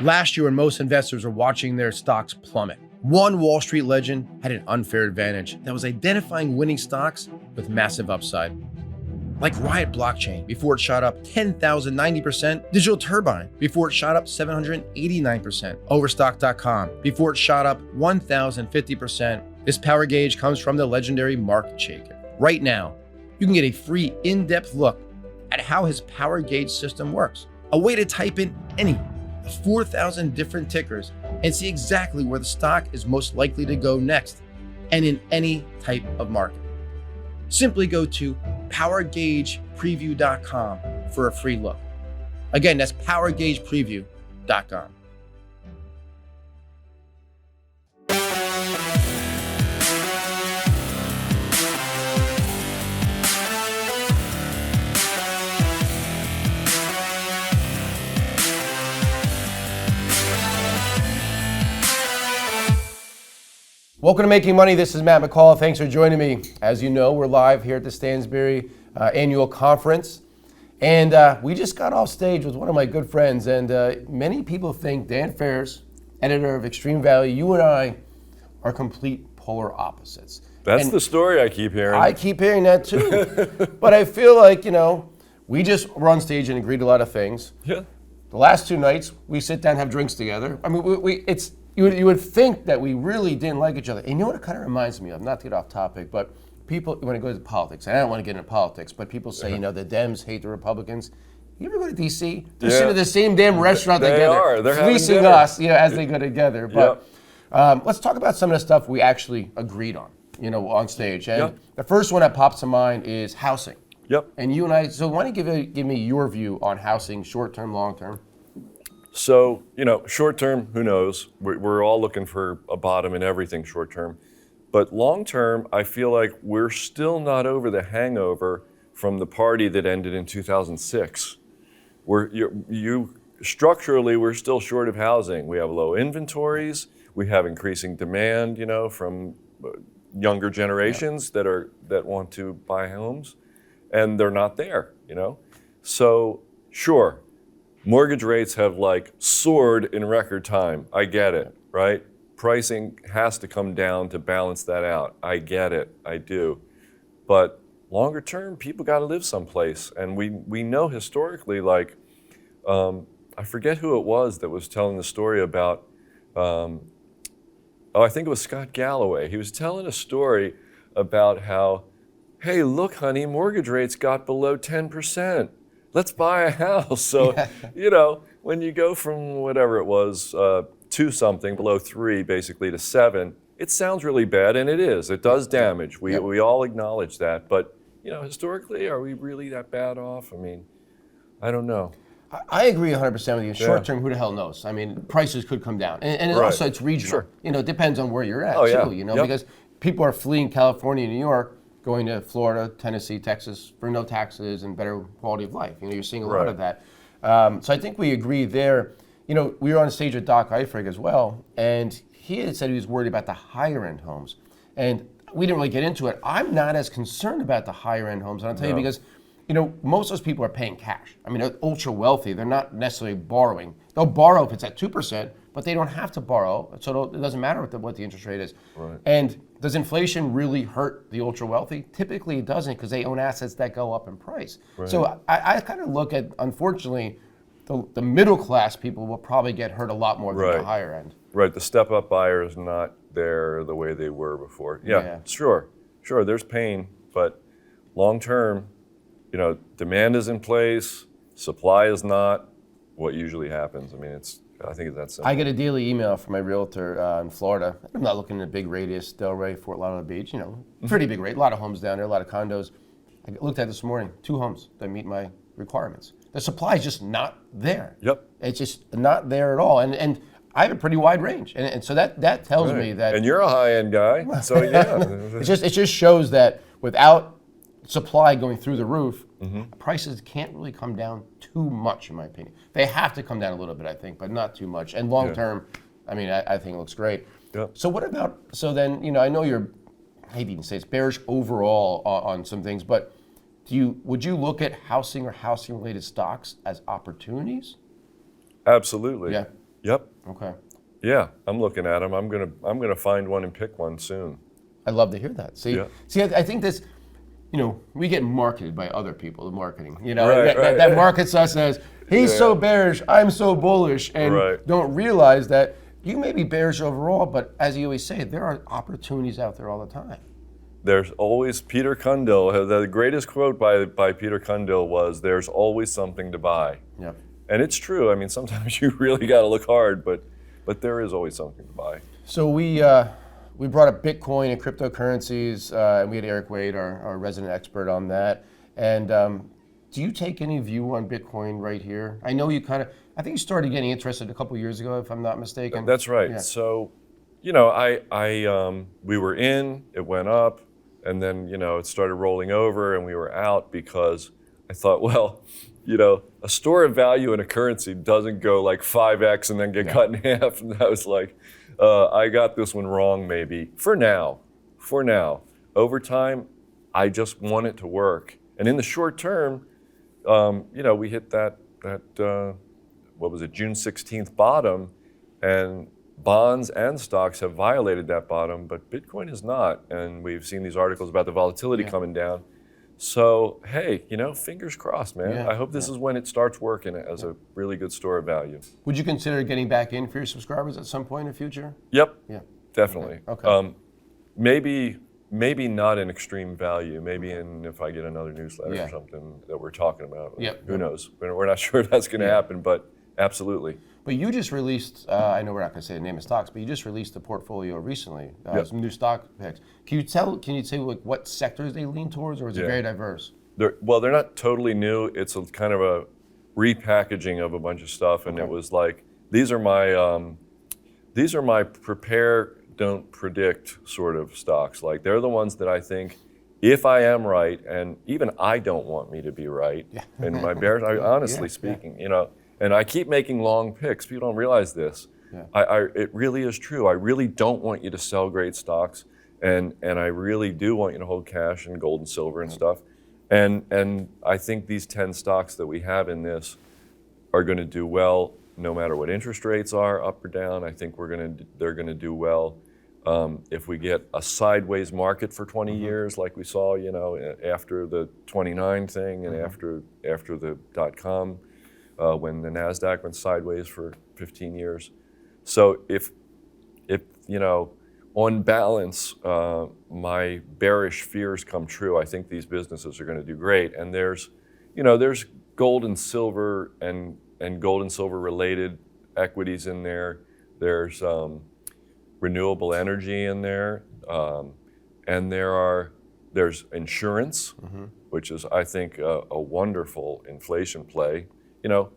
Last year, when most investors were watching their stocks plummet, one Wall Street legend had an unfair advantage that was identifying winning stocks with massive upside. Like Riot Blockchain before it shot up 10,090%, Digital Turbine before it shot up 789%, Overstock.com before it shot up 1,050%. This power gauge comes from the legendary Mark Chaikin. Right now, you can get a free in-depth look at how his power gauge system works. A way to type in any of 4,000 different tickers and see exactly where the stock is most likely to go next and in any type of market. Simply go to powergaugepreview.com for a free look. Again, that's powergaugepreview.com. Welcome to Making Money. This is Matt McCall. Thanks for joining me. As you know, we're live here at the Stansberry annual conference. And we just got off stage with one of my good friends. And many people think Dan Ferris, editor of Extreme Value, you and I are complete polar opposites. That's the story I keep hearing. I keep hearing that too. But I feel like, we just were on stage and agreed a lot of things. Yeah. The last two nights, we sit down and have drinks together. I mean, you would think that we really didn't like each other. And you know what it kind of reminds me of? Not to get off topic, but people, when it goes to politics, and I don't want to get into politics, but people say, the Dems hate the Republicans. You ever go to D.C.? They're sitting at the same damn restaurant they together. Are. They're fleecing us, as they go together. But let's talk about some of the stuff we actually agreed on, on stage. And the first one that pops to mind is housing. Yep. And you and I, so why don't you give me your view on housing, short-term, long-term? So, short term, who knows? We're all looking for a bottom in everything short term. But long term, I feel like we're still not over the hangover from the party that ended in 2006. Structurally, we're still short of housing. We have low inventories. We have increasing demand, from younger generations that want to buy homes, and they're not there, So, sure. Mortgage rates have soared in record time. I get it, right? Pricing has to come down to balance that out. I get it, I do. But longer term, people got to live someplace. And we know historically, I forget who it was that was telling the story about, I think it was Scott Galloway. He was telling a story about how, hey, look, honey, mortgage rates got below 10%. Let's buy a house. So, when you go from whatever it was, 2 something, below 3 basically to 7, it sounds really bad, and it is. It does damage. We all acknowledge that. But, historically, are we really that bad off? I mean, I don't know. I agree 100% with you. Short term, who the hell knows? I mean, prices could come down. And also it's regional. Sure. It depends on where you're at, too, because people are fleeing California and New York, going to Florida, Tennessee, Texas for no taxes and better quality of life. You're seeing a lot of that. So I think we agree there. We were on stage with Doc Eifrig as well, and he had said he was worried about the higher end homes. And we didn't really get into it. I'm not as concerned about the higher end homes, and I'll tell you because, most of those people are paying cash. I mean, they're ultra wealthy. They're not necessarily borrowing. They'll borrow if it's at 2%, but they don't have to borrow, so it doesn't matter what the interest rate is. Right. And does inflation really hurt the ultra wealthy? Typically it doesn't, because they own assets that go up in price. Right. So I kind of look at, unfortunately, the middle class people will probably get hurt a lot more than the higher end. Right, the step up buyer is not there the way they were before. Yeah. Sure, there's pain, but long term, demand is in place, supply is not. What usually happens? I mean, I think it's that simple. I get a daily email from my realtor in Florida. I'm not looking at a big radius, Delray, Fort Lauderdale Beach, pretty big rate. A lot of homes down there, a lot of condos. I looked at this morning, 2 homes that meet my requirements. The supply is just not there. Yep. It's just not there at all. And I have a pretty wide range. And so that tells me that. And you're a high-end guy, so yeah. It just shows that without supply going through the roof, prices can't really come down too much, in my opinion. They have to come down a little bit, I think, but not too much. And long term, I mean, I think it looks great. Yep. So what about, I know you're, I hate to even say it's bearish overall on some things, but would you look at housing or housing related stocks as opportunities? Absolutely. Yeah. Yep. Okay. Yeah, I'm looking at them. I'm gonna find one and pick one soon. I'd love to hear that. See, Yeah. I think this, we get marketed by other people, the marketing, Right, that markets us as, he's so bearish, I'm so bullish, and Right. don't realize that you may be bearish overall, but as you always say, there are opportunities out there all the time. There's always Peter Cundill. The greatest quote by Peter Cundill was, "There's always something to buy." Yep. And it's true. I mean, sometimes you really got to look hard, but there is always something to buy. So we brought up Bitcoin and cryptocurrencies, and we had Eric Wade, our resident expert on that. And do you take any view on Bitcoin right here? I know you I think you started getting interested a couple years ago, if I'm not mistaken. That's right. Yeah. So, we were in, it went up, and then, it started rolling over and we were out because I thought, well, a store of value in a currency doesn't go like 5x and then get cut in half. And I was like, I got this one wrong maybe. For now. Over time, I just want it to work. And in the short term, we hit that what was it, June 16th bottom, and bonds and stocks have violated that bottom, but Bitcoin has not. And we've seen these articles about the volatility coming down. So, hey, fingers crossed, man. Yeah, I hope this is when it starts working as a really good store of value. Would you consider getting back in for your subscribers at some point in the future? Yep. Yeah. Definitely. Okay. Maybe not in extreme value. Maybe if I get another newsletter or something that we're talking about. Yep. Who knows? We're not sure if that's going to happen, but absolutely. But you just released, I know we're not going to say the name of stocks, but you just released a portfolio recently, some new stock picks. Can you say like what sectors they lean towards, or is it very diverse? They're not totally new. It's a kind of a repackaging of a bunch of stuff, and it was like, these are my prepare, don't predict sort of stocks. Like, they're the ones that I think, if I am right, and even I don't want me to be right, and my bears, honestly speaking, and I keep making long picks. People don't realize this. Yeah. It really is true. I really don't want you to sell great stocks, and I really do want you to hold cash and gold and silver and stuff. And I think these 10 stocks that we have in this are going to do well no matter what interest rates are, up or down. I think they're going to do well. If we get a sideways market for 20 years, like we saw, after the 29 thing and after the .com. When the NASDAQ went sideways for 15 years. So if on balance, my bearish fears come true, I think these businesses are going to do great. And there's gold and silver and gold and silver related equities in there. There's renewable energy in there. And there's insurance, which is, I think, a wonderful inflation play.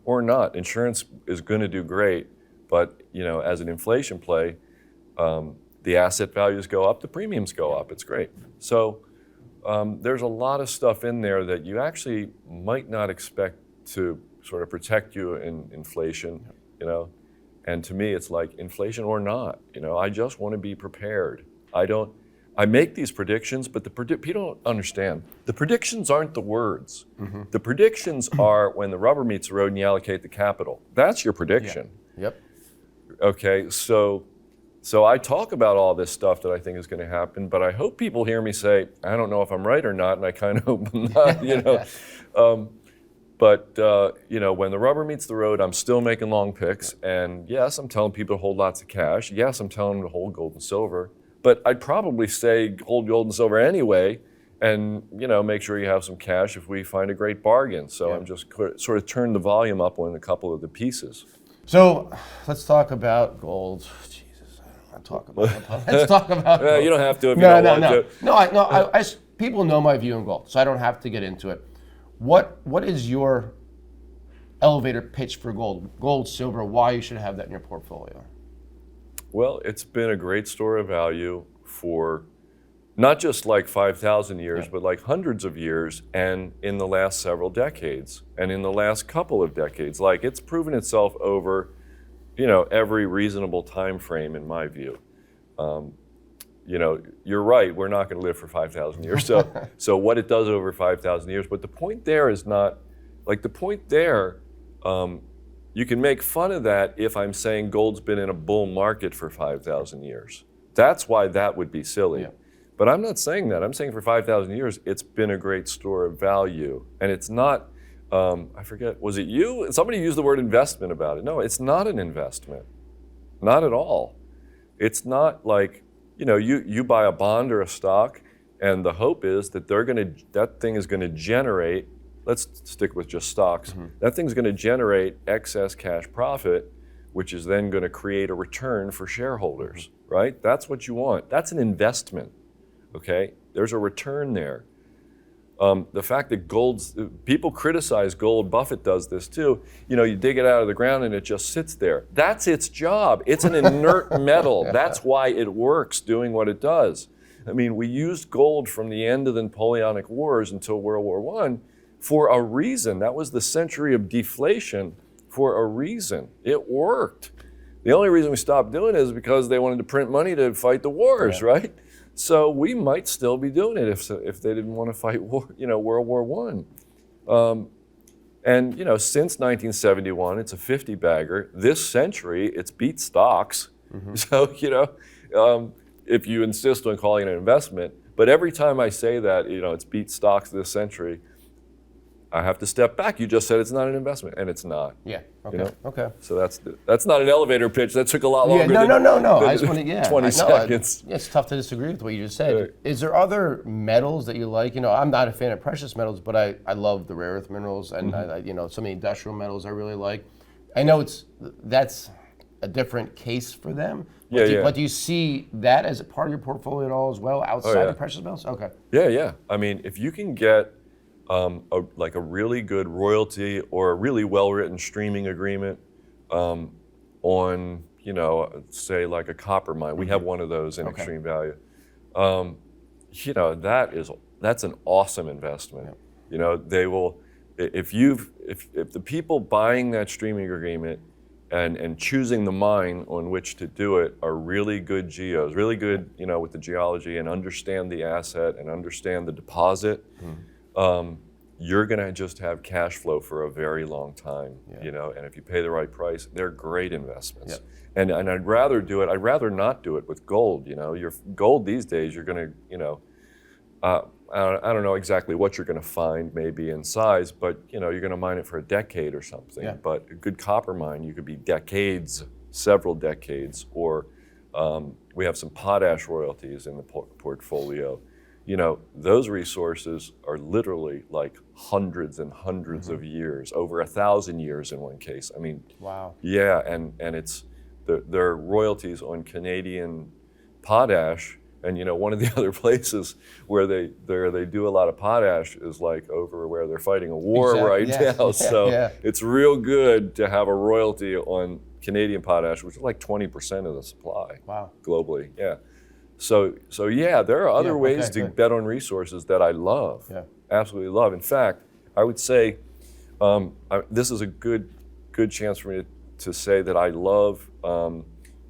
Or not. Insurance is going to do great, but as an inflation play, the asset values go up, the premiums go up. It's great. So there's a lot of stuff in there that you actually might not expect to sort of protect you in inflation. And to me, it's like, inflation or not. I just want to be prepared. I make these predictions, but people don't understand. The predictions aren't the words. The predictions are when the rubber meets the road and you allocate the capital. That's your prediction. Yeah. Yep. Okay, so I talk about all this stuff that I think is going to happen, but I hope people hear me say, I don't know if I'm right or not, and I kind of hope I'm not, But when the rubber meets the road, I'm still making long picks. And yes, I'm telling people to hold lots of cash. Yes, I'm telling them to hold gold and silver. But I'd probably say hold gold and silver anyway, and make sure you have some cash if we find a great bargain. So I'm just sort of turned the volume up on a couple of the pieces. So let's talk about gold. Jesus, I don't want to talk about it. Let's talk about gold. You don't have to if you don't want to. No, people know my view on gold, so I don't have to get into it. What is your elevator pitch for gold? Gold, silver, why you should have that in your portfolio? Well, it's been a great store of value for not just like 5,000 years, but like hundreds of years, and in the last several decades, and in the last couple of decades. Like, it's proven itself over, every reasonable time frame, in my view. You're right, we're not going to live for 5,000 years. So what it does over 5,000 years, but the point there is not, like, the point there You can make fun of that if I'm saying gold's been in a bull market for 5,000 years. That's why that would be silly. Yeah. But I'm not saying that. I'm saying for 5,000 years, it's been a great store of value. And it's not, I forget, was it you? Somebody used the word investment about it. No, it's not an investment. Not at all. It's not like, you buy a bond or a stock, and the hope is that that thing is going to generate, let's stick with just stocks, that thing's going to generate excess cash profit, which is then going to create a return for shareholders, right? That's what you want. That's an investment, okay? There's a return there. The fact that people criticize gold, Buffett does this too, you dig it out of the ground and it just sits there. That's its job. It's an inert metal. That's why it works doing what it does. I mean, we used gold from the end of the Napoleonic Wars until World War I for a reason. That was the century of deflation for a reason. It worked. The only reason we stopped doing it is because they wanted to print money to fight the wars, right? So we might still be doing it if they didn't want to fight war, World War I. And since 1971, it's a 50 bagger. This century, it's beat stocks. So if you insist on calling it an investment, but every time I say that, it's beat stocks this century, I have to step back. You just said it's not an investment, and it's not. Yeah. Okay. Okay. So that's not an elevator pitch. That took a lot longer. No. I just want to 20 seconds. It's tough to disagree with what you just said. Right. Is there other metals that you like? I'm not a fan of precious metals, but I love the rare earth minerals, and some of the industrial metals I really like. I know that's a different case for them. But do you see that as a part of your portfolio at all as well, outside of precious metals? Okay. Yeah. I mean, if you can get a really good royalty or a really well-written streaming agreement on, say like a copper mine. We have one of those in Extreme Value. That's an awesome investment. Yeah. They will, if the people buying that streaming agreement and choosing the mine on which to do it are really good geos, really good, with the geology and understand the asset and understand the deposit. You're going to just have cash flow for a very long time, and if you pay the right price, they're great investments. Yep. And I'd rather not do it with gold. Your gold these days, you're going to, I don't know exactly what you're going to find maybe in size, but you're going to mine it for a decade or something. Yeah. But a good copper mine, you could be decades, several decades, or we have some potash royalties in the portfolio. Those resources are literally like hundreds and hundreds of years, over 1,000 years in one case. I mean, wow. Yeah, and it's their royalties on Canadian potash, and one of the other places where they do a lot of potash is like over where they're fighting a war right now. So it's real good to have a royalty on Canadian potash, which is like 20% of the supply globally. Yeah. So there are other ways to bet on resources that I love, absolutely love. In fact, I would say this is a good chance for me to say that I love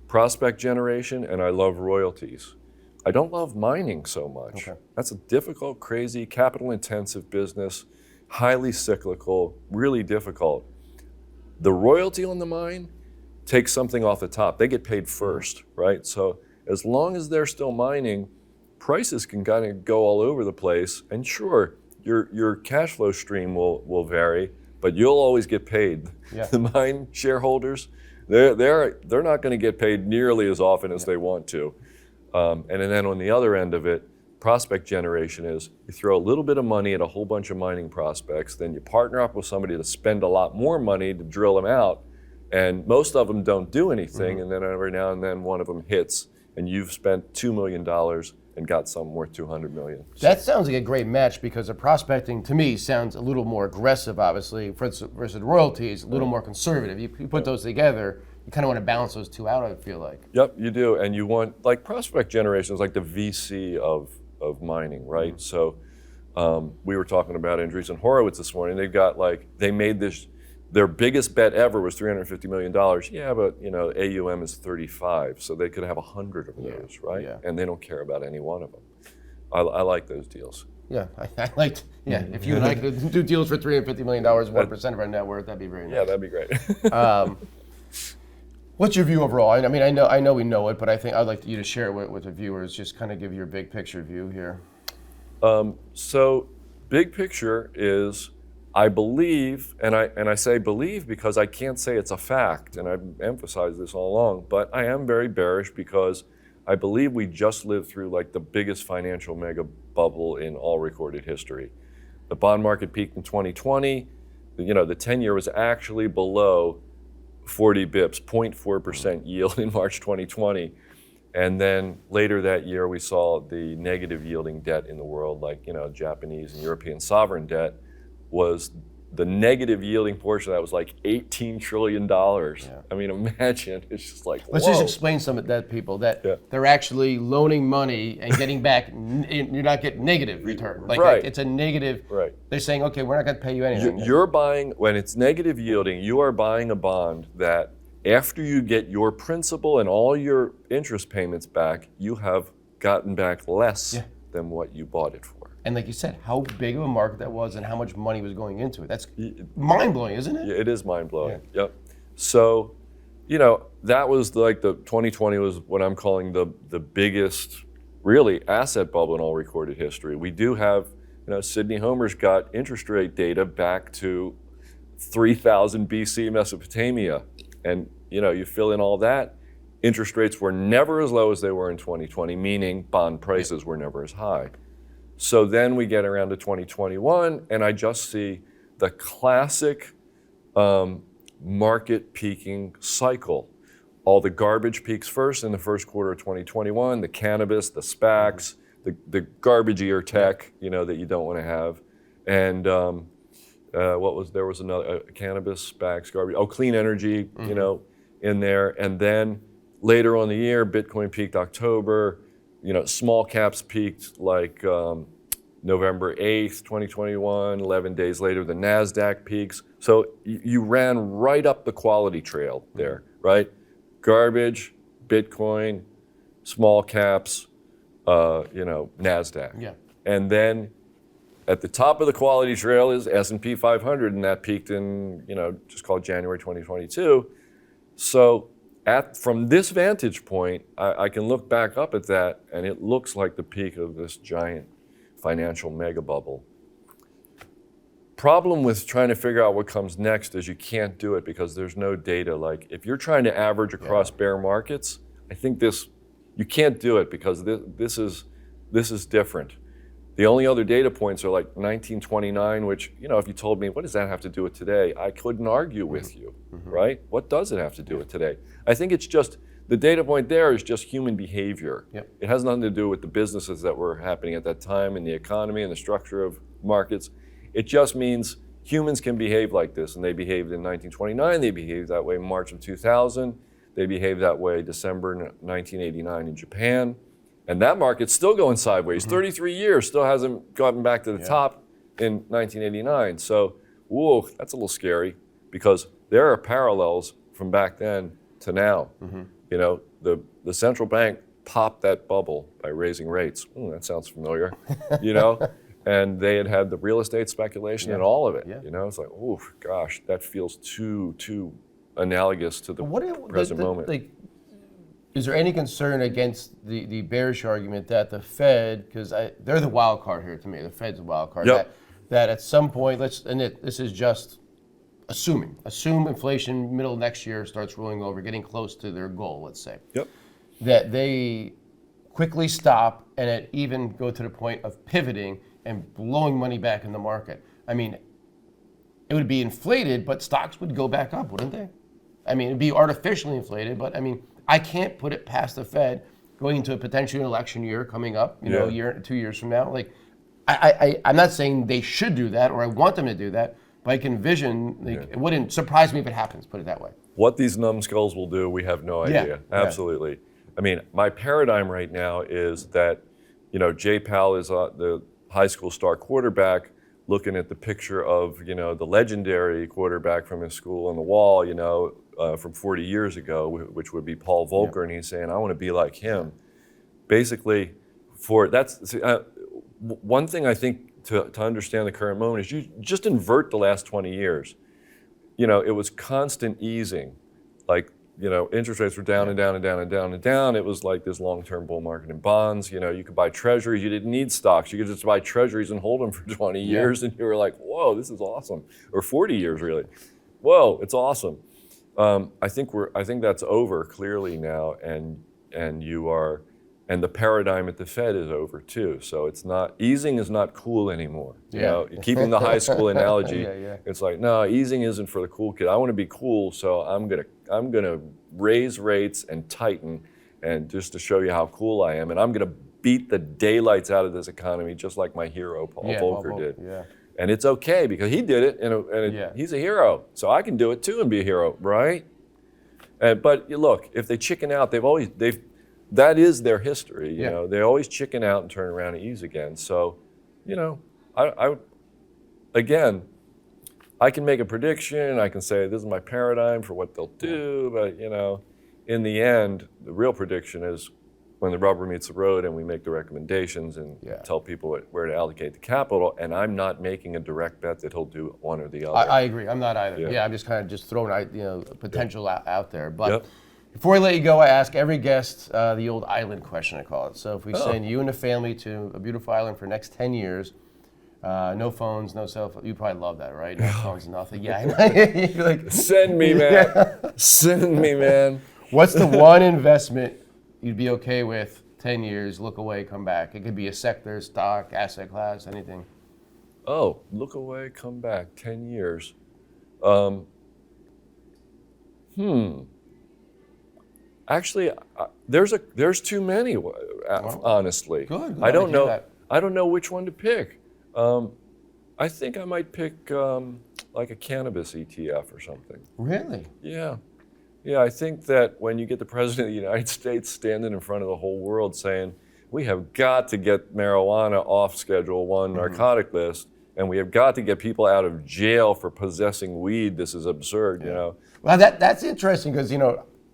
prospect generation and I love royalties. I don't love mining so much. Okay. That's a difficult, crazy, capital-intensive business, highly cyclical, really difficult. The royalty on the mine takes something off the top. They get paid first, right? So as long as they're still mining, prices can kind of go all over the place. And sure, your cash flow stream will vary, but you'll always get paid. Yeah. The mine shareholders, they're not going to get paid nearly as often as they want to. And then on the other end of it, prospect generation is you throw a little bit of money at a whole bunch of mining prospects, then you partner up with somebody to spend a lot more money to drill them out, and most of them don't do anything, and then every now and then one of them hits, and you've spent $2 million and got something worth $200 million. That sounds like a great match, because the prospecting to me sounds a little more aggressive, obviously, versus royalties, a little more conservative. You put those together, you kind of want to balance those two out, I feel like. Yep, you do, and you want, like, prospect generation is like the VC of mining, right? So we were talking about Andreessen Horowitz this morning. They made this, their biggest bet ever was $350 million. Yeah, but AUM is 35, so they could have 100 of those, right? Yeah. And they don't care about any one of them. I like those deals. Yeah, I liked. Yeah, if you and I could do deals for $350 million, 1% of our net worth, that'd be very nice. Yeah, that'd be great. What's your view overall? I mean, I know we know it, but I think I'd like you to share it with the viewers. Just kind of give your big picture view here. So, big picture is, I believe, and I say believe because I can't say it's a fact, and I've emphasized this all along, but I am very bearish because I believe we just lived through like the biggest financial mega bubble in all recorded history. The bond market peaked in 2020. The 10-year was actually below 40 bips, 0.4% yield in March 2020. And then later that year, we saw the negative yielding debt in the world, like, Japanese and European sovereign debt was the negative yielding portion of that was like $18 trillion. Yeah. I mean, imagine, it's just like, Let's just explain some of that, people, that they're actually loaning money and getting back, you're not getting negative return. Like it's a negative, they're saying, okay, we're not gonna pay you anything. You're buying, when it's negative yielding, you are buying a bond that after you get your principal and all your interest payments back, you have gotten back less than what you bought it for. And like you said, how big of a market that was and how much money was going into it. That's mind-blowing, isn't it? Yeah, it is mind-blowing, yep. So, that was like the 2020 was what I'm calling the biggest, really, asset bubble in all recorded history. We do have, Sidney Homer's got interest rate data back to 3000 BC Mesopotamia. And, you fill in all that, interest rates were never as low as they were in 2020, meaning bond prices were never as high. So then we get around to 2021, and I just see the classic market peaking cycle. All the garbage peaks first in the first quarter of 2021, the cannabis, the SPACs, the garbage-ear tech, that you don't want to have. And there was another, cannabis, SPACs, garbage, clean energy, in there. And then later on in the year, Bitcoin peaked October. Small caps peaked like November 8th, 2021, 11 days later, the NASDAQ peaks. So you ran right up the quality trail there, right? Garbage, Bitcoin, small caps, NASDAQ. Yeah. And then at the top of the quality trail is S&P 500, and that peaked in, just called January 2022. So from this vantage point, I can look back up at that, and it looks like the peak of this giant financial mega bubble. Problem with trying to figure out what comes next is you can't do it because there's no data. Like if you're trying to average across bear markets, I think you can't do it because this is different. The only other data points are like 1929, which, if you told me, what does that have to do with today? I couldn't argue with you, right? What does it have to do with today? I think it's just, the data point there is just human behavior. Yep. It has nothing to do with the businesses that were happening at that time and the economy and the structure of markets. It just means humans can behave like this, and they behaved in 1929, they behaved that way in March of 2000, they behaved that way December 1989 in Japan. And that market's still going sideways. 33 years, still hasn't gotten back to the top in 1989. So, whoa, that's a little scary because there are parallels from back then to now. The central bank popped that bubble by raising rates. That sounds familiar, And they had the real estate speculation and all of it. It's like, oh gosh, that feels too analogous to the present moment. Is there any concern against the bearish argument that the Fed, because they're the wild card here to me, the Fed's the wild card, that at some point, this is just assume inflation middle of next year starts rolling over, getting close to their goal, let's say, that they quickly stop and even go to the point of pivoting and blowing money back in the market. I mean, it would be inflated, but stocks would go back up, wouldn't they? I mean, it'd be artificially inflated, but I mean, I can't put it past the Fed going into a potential election year coming up, a year, 2 years from now. Like, I'm not saying they should do that or I want them to do that, but I can envision, it wouldn't surprise me if it happens, put it that way. What these numbskulls will do, we have no idea. Absolutely. I mean, my paradigm right now is that, Jay Powell is the high school star quarterback looking at the picture of, the legendary quarterback from his school on the wall, from 40 years ago, which would be Paul Volcker, and he's saying, I want to be like him. Basically, one thing I think to understand the current moment is you just invert the last 20 years. It was constant easing. Like, interest rates were down and down and down and down and down. It was like this long-term bull market in bonds. You could buy treasuries. You didn't need stocks. You could just buy treasuries and hold them for 20 years, and you were like, whoa, this is awesome. Or 40 years, really. Whoa, it's awesome. I think that's over clearly now, and the paradigm at the Fed is over too. So easing is not cool anymore. Keeping the high school analogy, it's like, no, easing isn't for the cool kid. I want to be cool, so I'm gonna raise rates and tighten, and just to show you how cool I am, and I'm gonna beat the daylights out of this economy, just like my hero Paul Volcker did. Yeah. And it's okay because he did it, and he's a hero, so I can do it too and be a hero, right? But look, if they chicken out, that is their history. They always chicken out and turn around and ease again. So, I can make a prediction. I can say this is my paradigm for what they'll do. But in the end, the real prediction is when the rubber meets the road and we make the recommendations and tell people where to allocate the capital. And I'm not making a direct bet that he'll do one or the other. I agree. I'm not either. I'm just kind of throwing potential out there. But before I let you go, I ask every guest the old island question, I call it. So if we send you and the family to a beautiful island for the next 10 years, no phones, no cell phone. You probably love that, right? No phones, nothing. Yeah. You're like, send me, man. Send me, man. What's the one investment you'd be okay with 10 years, look away, come back? It could be a sector, stock, asset class, anything. Oh, look away, come back, 10 years. Actually, there's too many, honestly. Good. I don't know. I don't know which one to pick. I think I might pick like a cannabis ETF or something. Really? Yeah. I think that when you get the President of the United States standing in front of the whole world saying, we have got to get marijuana off Schedule 1 narcotic list, and we have got to get people out of jail for possessing weed. This is absurd, Well, that's interesting because,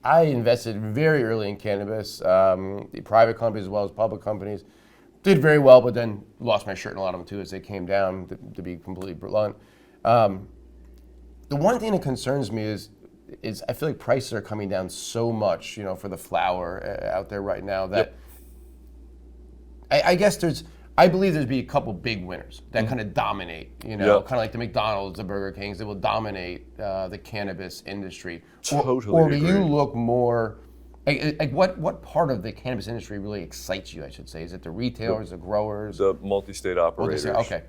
I invested very early in cannabis, the private companies as well as public companies. Did very well, but then lost my shirt in a lot of them too as they came down, to be completely blunt. The one thing that concerns me is I feel like prices are coming down so much, for the flour out there right now that I guess I believe there'd be a couple big winners that kind of dominate, kind of like the McDonald's, the Burger Kings, they will dominate the cannabis industry. Totally Or do agree. you look more, like what part of the cannabis industry really excites you, I should say? Is it the retailers, the growers? The multi-state operators. Okay.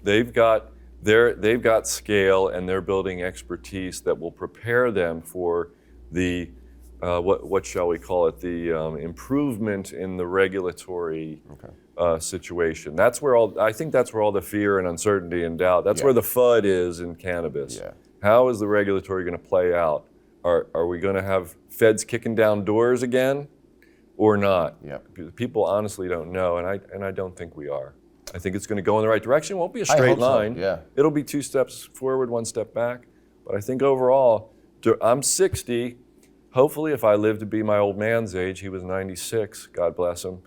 They've got scale and they're building expertise that will prepare them for the what shall we call it? The improvement in the regulatory situation. I think that's where all the fear and uncertainty and doubt. That's where the FUD is in cannabis. Yeah. How is the regulatory going to play out? Are we going to have feds kicking down doors again, or not? Yeah. People honestly don't know, and I don't think we are. I think it's going to go in the right direction. It won't be a straight line. So. Yeah. It'll be 2 steps forward, 1 step back. But I think overall, I'm 60. Hopefully, if I live to be my old man's age, he was 96, God bless him.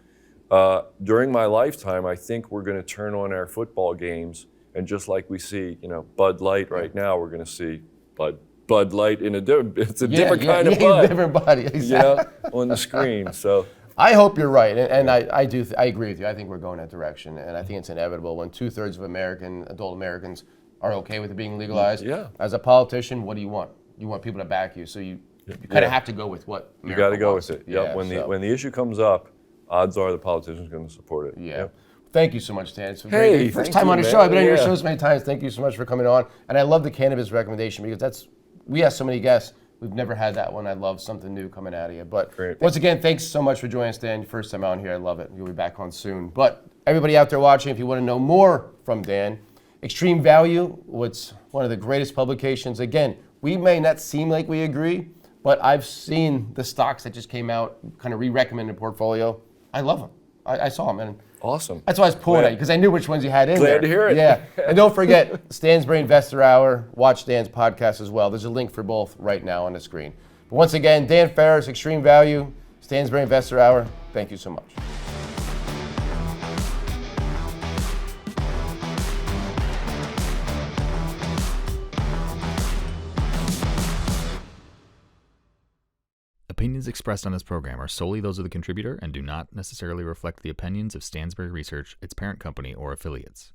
During my lifetime, I think we're going to turn on our football games, and just like we see, Bud Light right now, we're going to see Bud Light it's a different kind of Bud. Different body, exactly. On the screen. So I hope you're right, and I agree with you. I think we're going that direction, and I think it's inevitable when 2/3 of adult Americans are okay with it being legalized. Yeah. As a politician, what do you want? You want people to back you, so you kind of have to go with what America you got to go wants. with it. Yep. When the issue comes up, odds are the politician's going to support it. Yeah. Yep. Thank you so much, Dan. It's great. First time on the show. I've been on your show so many times. Thank you so much for coming on. And I love the cannabis recommendation because we have so many guests. We've never had that one. I love something new coming out of you. But once again, thanks so much for joining us, Dan. First time on here. I love it. You'll be back on soon. But everybody out there watching, if you want to know more from Dan, Extreme Value, what's one of the greatest publications. Again, we may not seem like we agree, but I've seen the stocks that just came out, kind of re-recommended portfolio. I love them. I saw them. And awesome. That's why I was pulling at you, because I knew which ones you had in there. Glad to hear it. Yeah. And don't forget, Stansberry Investor Hour. Watch Dan's podcast as well. There's a link for both right now on the screen. But once again, Dan Ferris, Extreme Value, Stansberry Investor Hour. Thank you so much. Opinions expressed on this program are solely those of the contributor and do not necessarily reflect the opinions of Stansberry Research, its parent company, or affiliates.